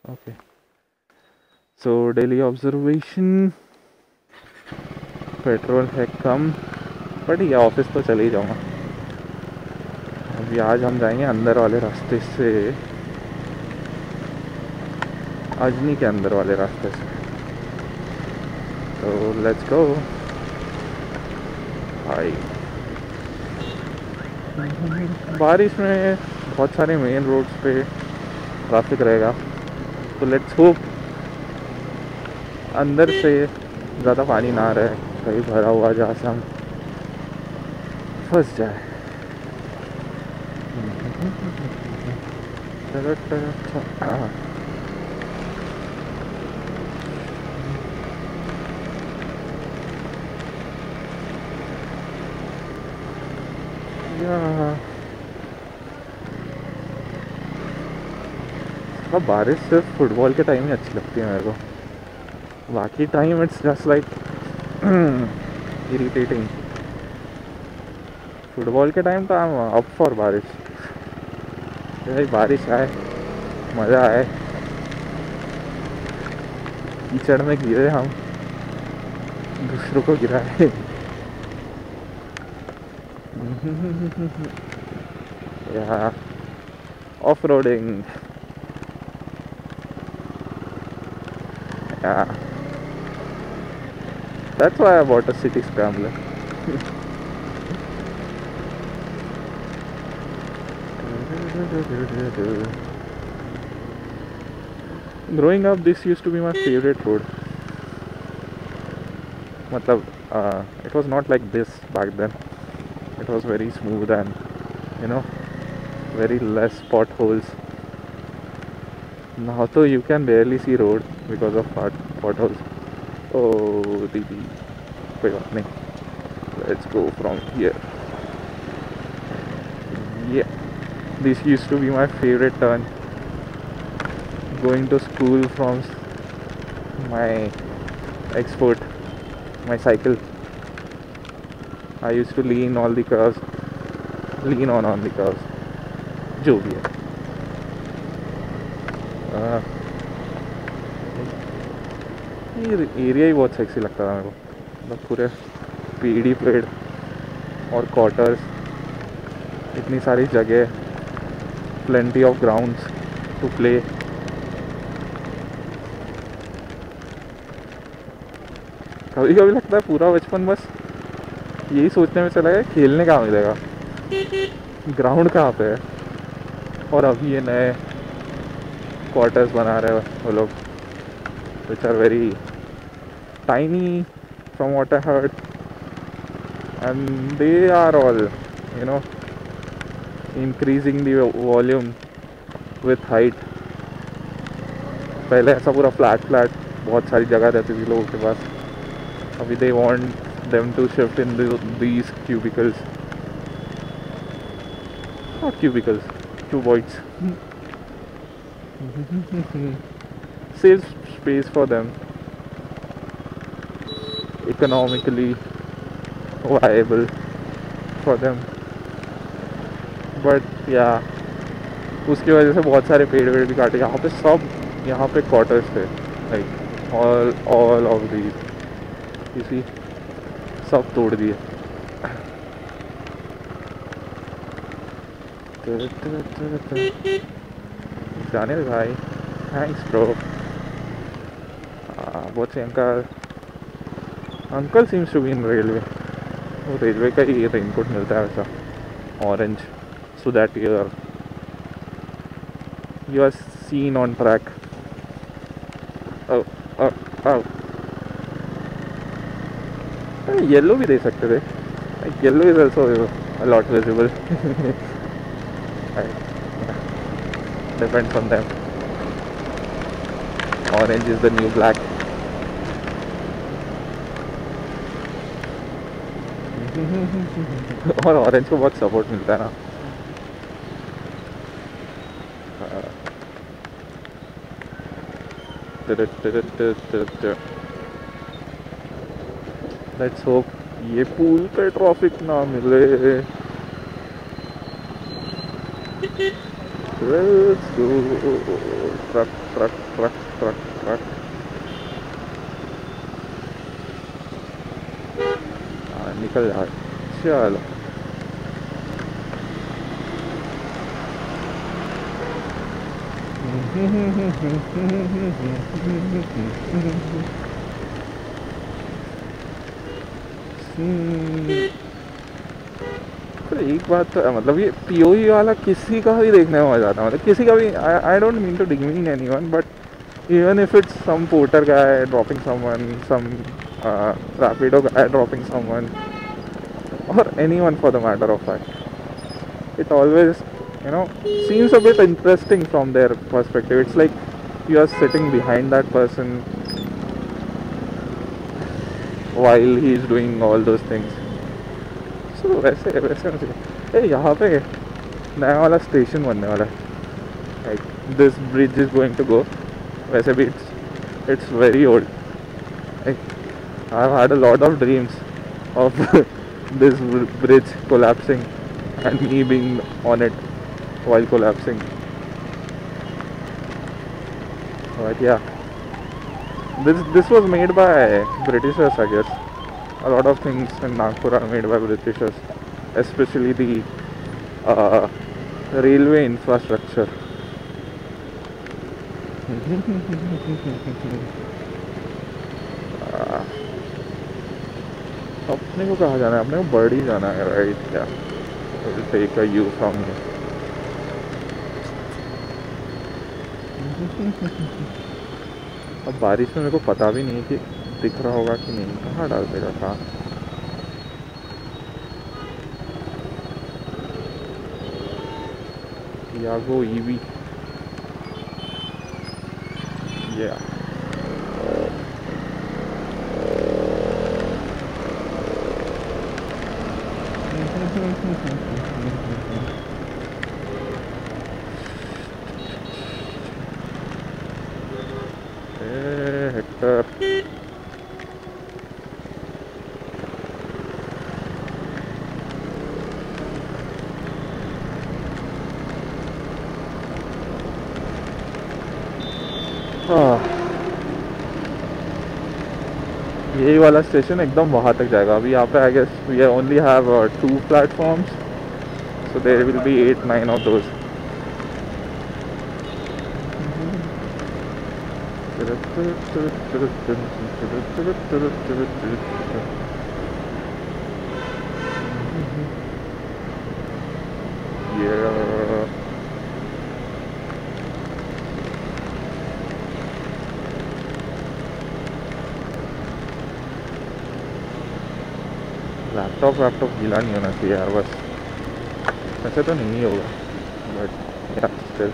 Okay, so daily observation, petrol है कम, but ये office तो चले ही जाऊँगा। अभी आज हम जाएंगे अंदर वाले रास्ते से, अजनी के अंदर वाले रास्ते से, तो लेट्स गो। हाय, बारिश में बहुत सारे मेन रोड्स पे ट्रैफिक रहेगा, तो लेट्स होप अंदर से ज़्यादा पानी ना रहे, कहीं भरा हुआ जहाँ से हम फंस जाए। अब बारिश सिर्फ फुटबॉल के टाइम ही अच्छी लगती है मेरे को, बाकी time it's just like irritating. Football के टाइम तो आई एम अप फॉर बारिश, भाई बारिश आए, मज़ा आए, कीचड़ में गिरे हम, दूसरों को गिराए। या ऑफ रोडिंग, या that's why I bought a city scrambler. Growing up, this used to be my favorite road. मतलब it was not like this back then. It was very smooth and you know very less potholes. Now तो you can barely see road because of potholes. Oh दीदी, कोई बात नहीं. Let's go from here. Yeah, this used to be my favorite turn. Going to school from my export, my cycle. I used to lean all the curves, lean on the curves, जो भी है। ये area ही बहुत sexy लगता था मेरे को, मतलब पूरे पेड़ पेड़ और क्वार्टर्स, इतनी सारी जगह, plenty of grounds to play. कभी कभी लगता है पूरा बचपन बस यही सोचने में चला गया खेलने कहाँ मिलेगा, ग्राउंड कहाँ पे है। और अभी ये नए क्वार्टर्स बना रहे हैं वो लोग, which are very tiny from what I heard, and they are all you know increasing the volume with height. पहले ऐसा पूरा फ्लैट बहुत सारी जगह रहती थी लोगों के पास, अभी they want them to shift in these cubicles, not cubicles, cuboids. Save space for them, economically viable for them, but yeah, उसकी वजह से बहुत सारे पेड़ वेड़ भी काटे। यहाँ पे सब, यहाँ पे क्वार्टर्स थे, लाइक ऑल ऑफ दीज, इसी सब तोड़ दिए। जाने दे भाई, थैंक्स ब्रो। बहुत से uncle seems to be in railway, वो रेलवे का ही ये इनपुट मिलता है वैसा, orange, so that you are seen on track. Yellow भी दे सकते थे, yellow is also a lot visible. Depends on them. Orange is the new black. और ऑरेंज को बहुत सपोर्ट मिलता है ना। लेट्स होप ये पूल पे ट्रैफिक ना मिले। Let's go. Truck truck truck truck truck. हाँ निकल जा, चलो। तो एक बात तो है, मतलब ये पीओई वाला किसी का भी देखने में मजा आता है, मतलब किसी का भी। I don't mean to demean anyone, but even if it's some porter guy dropping someone, some Rapido guy dropping someone, or anyone for the matter of fact, it always, seems a bit interesting from their perspective. It's like you are sitting behind that person while he is doing all those things. So वैसे वैसे वैसे यहाँ पे नया वाला station बनने वाला है, like this bridge is going to go. वैसे भी it's very old. Like I've had a lot of dreams of this bridge collapsing and me being on it while collapsing. But yeah, this was made by Britishers, I guess. A lot of things in Nagpur are made by Britishers, especially the railway infrastructure. अपने को कहाँ जाना है? अपने को birdie जाना है, right? क्या take a U from here. अब बारिश में मेरे को पता भी नहीं कि दिख रहा होगा कि नहीं, कहाँ डाल देगा, कहाँ। यागो ईवी, या हेक्टर। यही वाला स्टेशन एकदम वहाँ तक जाएगा। अभी यहाँ पे I guess we only have 2 platforms, so there will be 8-9 of those. Yeah. Laptop गीला नहीं होना चाहिए यार, बस। ऐसे तो नहीं होगा, बट या still.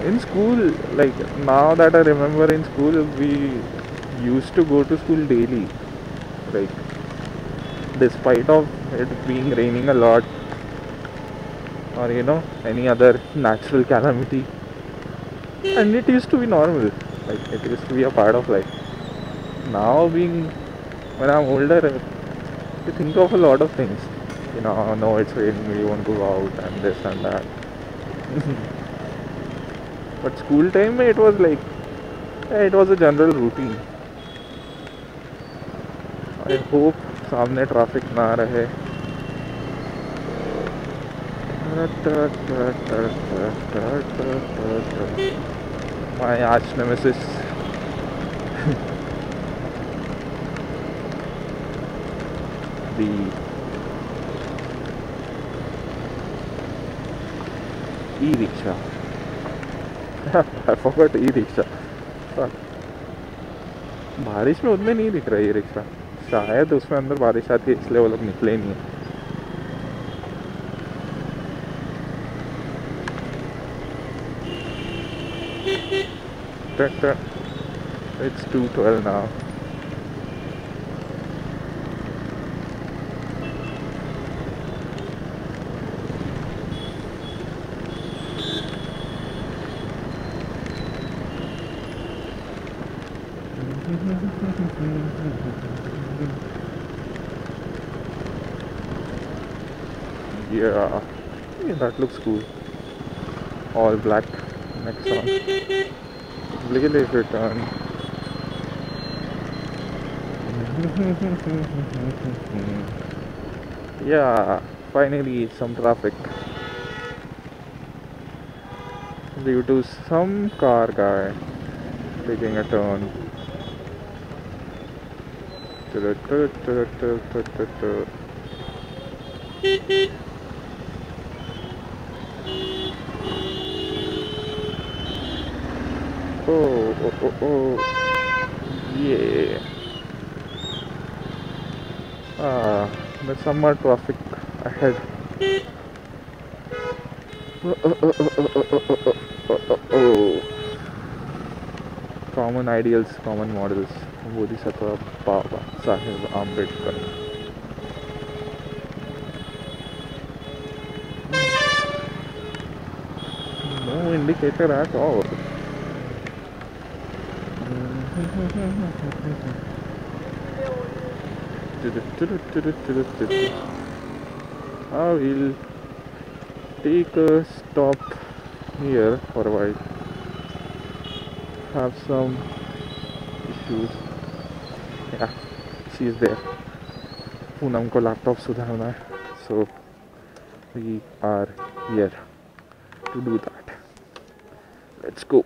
In school, like now that I remember, in school we used to go to school daily, like despite of it being raining a lot, or any other natural calamity, and it used to be normal, like it used to be a part of life. Now when I'm older, you think of a lot of things, no, it's raining, we won't go out, and this and that. But school time it was like, it was a general routine. I hope सामने traffic ना रहे। My arch nemesis. The e-rickshaw. I forgot e-rickshaw. बारिश में उतने नहीं दिख रहा है ई-रिक्शा, शायद उसमें अंदर बारिश आती है इसलिए वो लोग निकले ही नहीं है। It's 2:12 now. Yeah, yeah, that looks cool. All black Nexon. Look if you turn. Yeah, finally some traffic due to some car guy taking a turn. Oh, oh, oh, oh. Yeah. There's some more traffic ahead. Oh. Common ideals, common models. Bodhisattva Baba Sahib Ambedkar. No indicator at all. I will take a stop here for a while. Have some issues. Yeah, she is there. Poonam ko laptop सुधारना है. So we are here to do that. Let's go.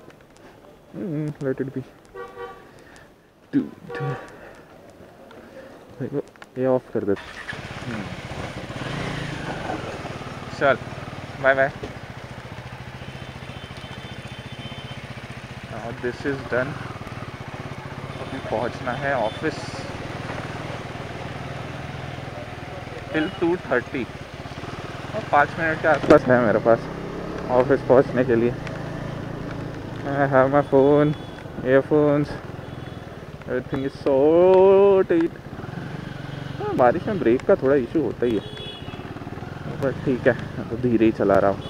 Let it be. Dude. देखो ये of कर देते. चल bye bye. Now this is done. अभी पहुंचना है ऑफिस till 2:30 और 5 मिनट के आसपास है मेरे पास ऑफिस पहुंचने के लिए. I have my phone, earphones, everything is so tight. बारिश में ब्रेक का थोड़ा इशू होता ही है बट ठीक है तो धीरे ही चला रहा हूँ.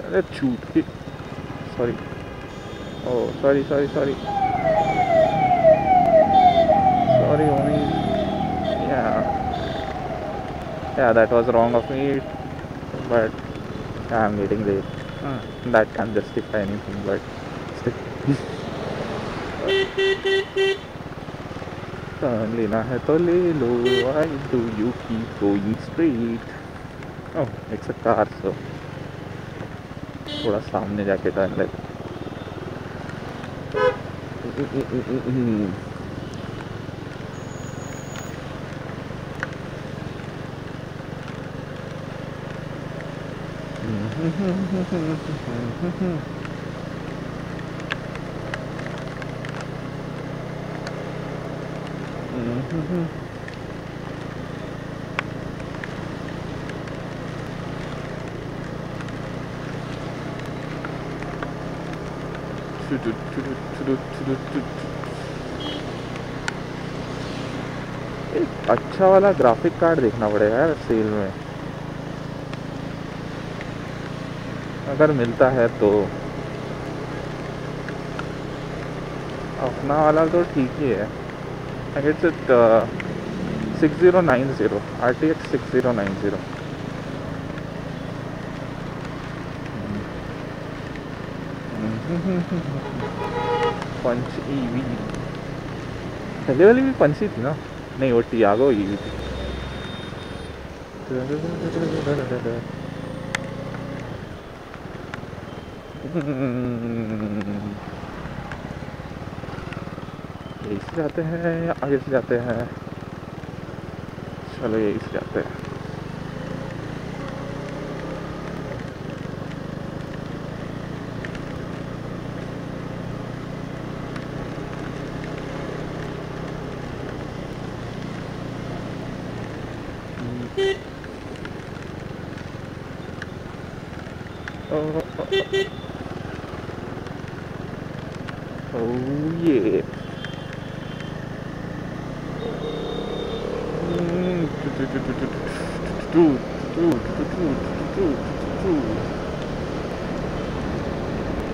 अरे छूट के sorry. Oh, sorry, homie. Yeah, that was wrong of me, but I'm getting late. That can't justify anything, but still. Turn लेना है तो ले लो. Why do you keep going straight? Oh, it's a car, so थोड़ा सामने जाके turn ले. एक अच्छा वाला ग्राफिक कार्ड देखना पड़ेगा यार सेल में. अगर मिलता है तो अपना वाला तो ठीक ही है. It's 6090 RTX 6090. पंच ईवी पहले वाली भी पंची थी ना. नहीं वो टियागो ईवी थी. यही से जाते हैं या आगे से जाते हैं. चलो यही से जाते हैं. Oh yeah.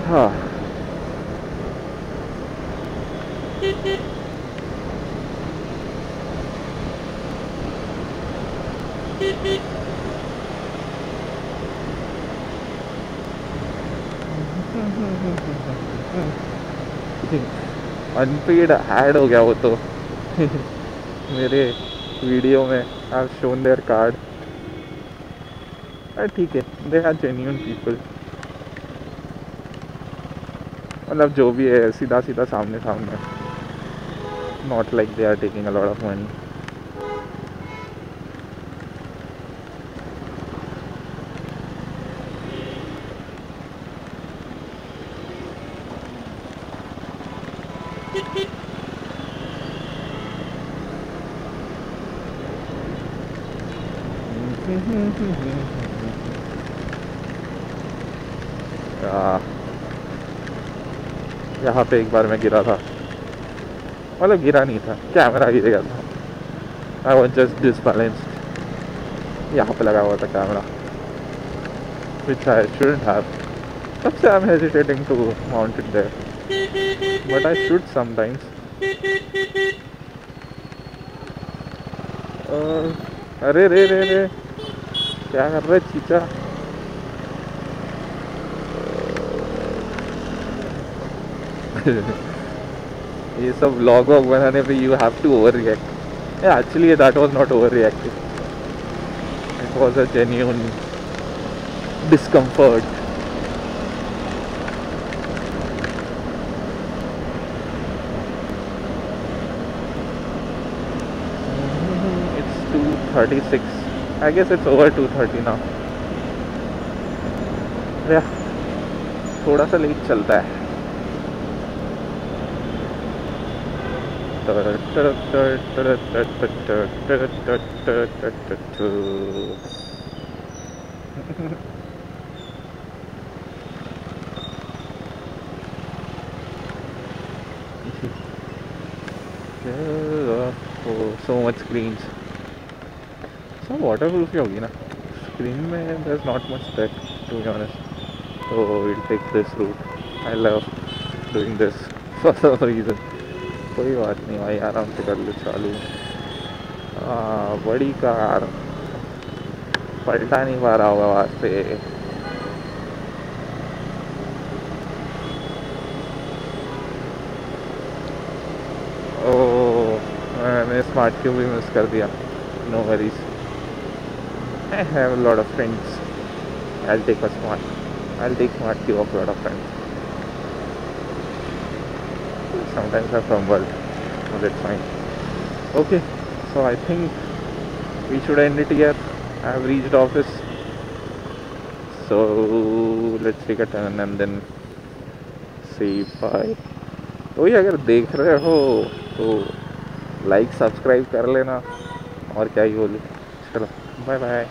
हाँ अनपेड ऐड हो गया वो तो मेरे वीडियो में आई शोन देयर कार्ड। ठीक है, दे आर जेन्युइन पीपल, मतलब जो भी है सीधा सीधा सामने सामने, not like they are taking a lot of money. यहाँ पे एक बार मैं गिरा था, मतलब गिरा नहीं था, कैमरा गिर गया था। I was just disbalanced. यहाँ पे लगा हुआ था camera, which I shouldn't have. तब से I'm hesitating to mount it there, but I should sometimes. अरे रे रे रे, क्या कर रहा है चीचा? ये सब व्लॉग वॉग बनाने पे you have to overreact. Actually that was not overreacting, it was a genuine discomfort. It's 2:36. I guess it's over 2:30 now. थोड़ा सा लेट चलता है। So much screens. So waterproof ही होगी ना स्क्रीन में, there's not much tech to be honest. So we'll take this route. I love doing this for some reason. कोई बात नहीं भाई, आराम से कर लो चालू। बड़ी कार पलटा नहीं पा रहा होगा वहाँ से। ओह, मैंने स्मार्ट क्यूब भी मिस कर दिया। No worries, I have a lot of friends. I'll take smart cube of a lot of friends. Sometimes I'm from world, so that's fine. Okay, so I think we should end it here. I have reached office, so let's take a turn and then say bye. तो ये अगर देख रहे हो तो like subscribe कर लेना, और क्या ही बोलूँ। चलो बाय बाय।